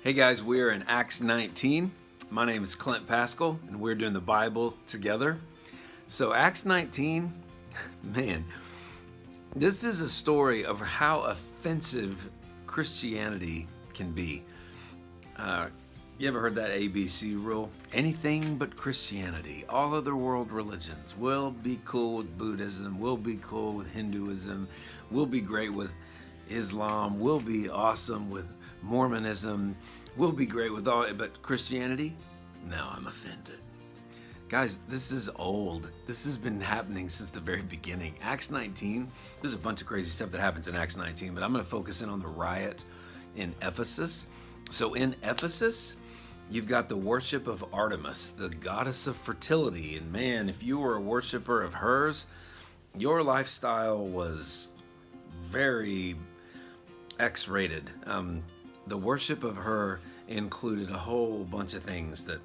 Hey guys, we're in Acts 19. My name is Clint Paschall, and we're doing the Bible together. So Acts 19, man, this is a story of how offensive Christianity can be. You ever heard that ABC rule? Anything but Christianity. All other world religions will be cool with Buddhism, will be cool with Hinduism, will be great with Islam, will be awesome with Mormonism, will be great with all, but Christianity? No, I'm offended. Guys, this is old. This has been happening since the very beginning. Acts 19, there's a bunch of crazy stuff that happens in Acts 19, but I'm going to focus in on the riot in Ephesus. So in Ephesus, you've got the worship of Artemis, the goddess of fertility. And man, if you were a worshiper of hers, your lifestyle was very X-rated. The worship of her included a whole bunch of things that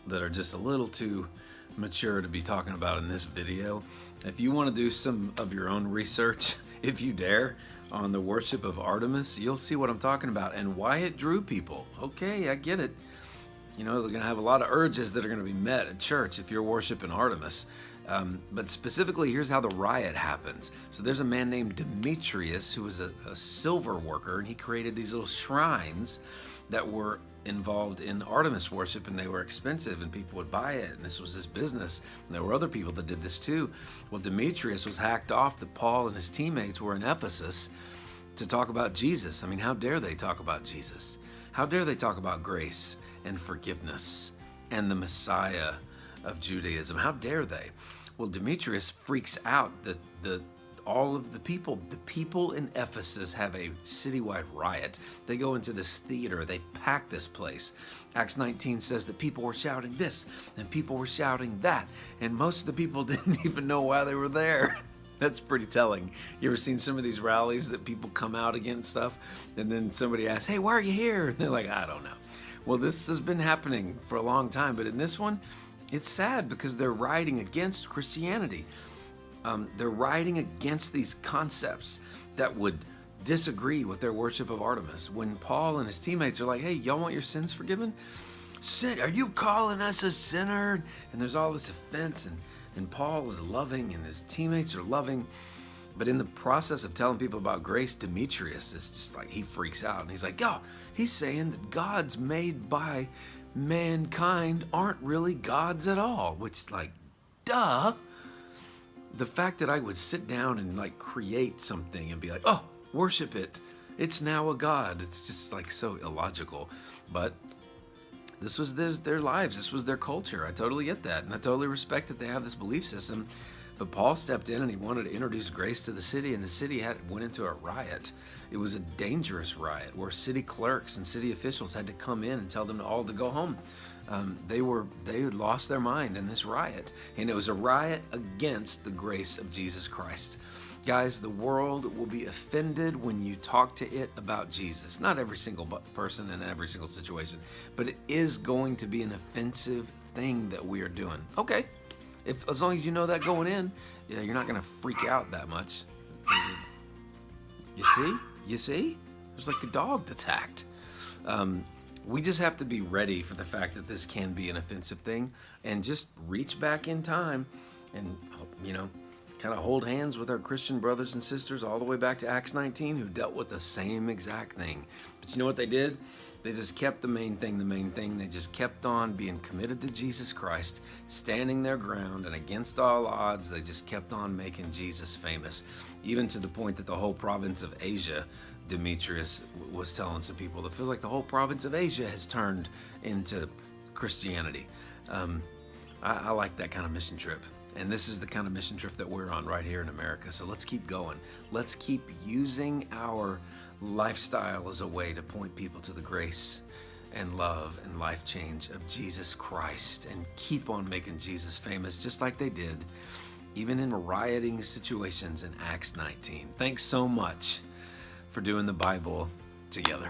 are just a little too mature to be talking about in this video. If you want to do some of your own research, if you dare, on the worship of Artemis, you'll see what I'm talking about and why it drew people. Okay, I get it. You know, they're going to have a lot of urges that are going to be met at church if you're worshiping Artemis. But specifically, here's how the riot happens. So there's a man named Demetrius who was a silver worker, and he created these little shrines that were involved in Artemis worship, and they were expensive, and people would buy it, and this was his business. And there were other people that did this too. Well, Demetrius was hacked off that Paul and his teammates were in Ephesus to talk about Jesus. I mean, how dare they talk about Jesus? How dare they talk about grace and forgiveness and the Messiah of Judaism? How dare they? Well, Demetrius freaks out that all of the people in Ephesus have a citywide riot. They go into this theater, they pack this place. Acts 19 says that people were shouting this and people were shouting that, and most of the people didn't even know why they were there. That's pretty telling. You ever seen some of these rallies that people come out against stuff, and then somebody asks, hey, why are you here? And they're like, I don't know. Well, this has been happening for a long time, but in this one, it's sad because they're rioting against Christianity. They're rioting against these concepts that would disagree with their worship of Artemis. When Paul and his teammates are like, hey, y'all want your sins forgiven? Sin, are you calling us a sinner? And there's all this offense, and Paul is loving and his teammates are loving. But in the process of telling people about grace, Demetrius is just like, he freaks out. And he's like, yo, he's saying that gods made by mankind aren't really gods at all. Which, like, duh. The fact that I would sit down and like create something and be like, oh, worship it, it's now a god. It's just like so illogical. But this was their lives. This was their culture. I totally get that. And I totally respect that they have this belief system. But Paul stepped in and he wanted to introduce grace to the city, and the city went into a riot. It was a dangerous riot where city clerks and city officials had to come in and tell them all to go home. They had lost their mind in this riot, and it was a riot against the grace of Jesus Christ. Guys, the world will be offended when you talk to it about Jesus. Not every single person in every single situation, but it is going to be an offensive thing that we are doing. Okay. As long as you know that going in, yeah, you're not going to freak out that much. You see? There's like a dog that's hacked. We just have to be ready for the fact that this can be an offensive thing, and just reach back in time and, you know, kind of hold hands with our Christian brothers and sisters all the way back to Acts 19 who dealt with the same exact thing. But you know what they did? They just kept the main thing. They just kept on being committed to Jesus Christ, standing their ground, and against all odds, they just kept on making Jesus famous, even to the point that the whole province of Asia, Demetrius was telling some people, that feels like the whole province of Asia has turned into Christianity. I like that kind of mission trip. And this is the kind of mission trip that we're on right here in America. So let's keep going. Let's keep using our lifestyle as a way to point people to the grace and love and life change of Jesus Christ, and keep on making Jesus famous just like they did, even in rioting situations in Acts 19. Thanks so much for doing the Bible together.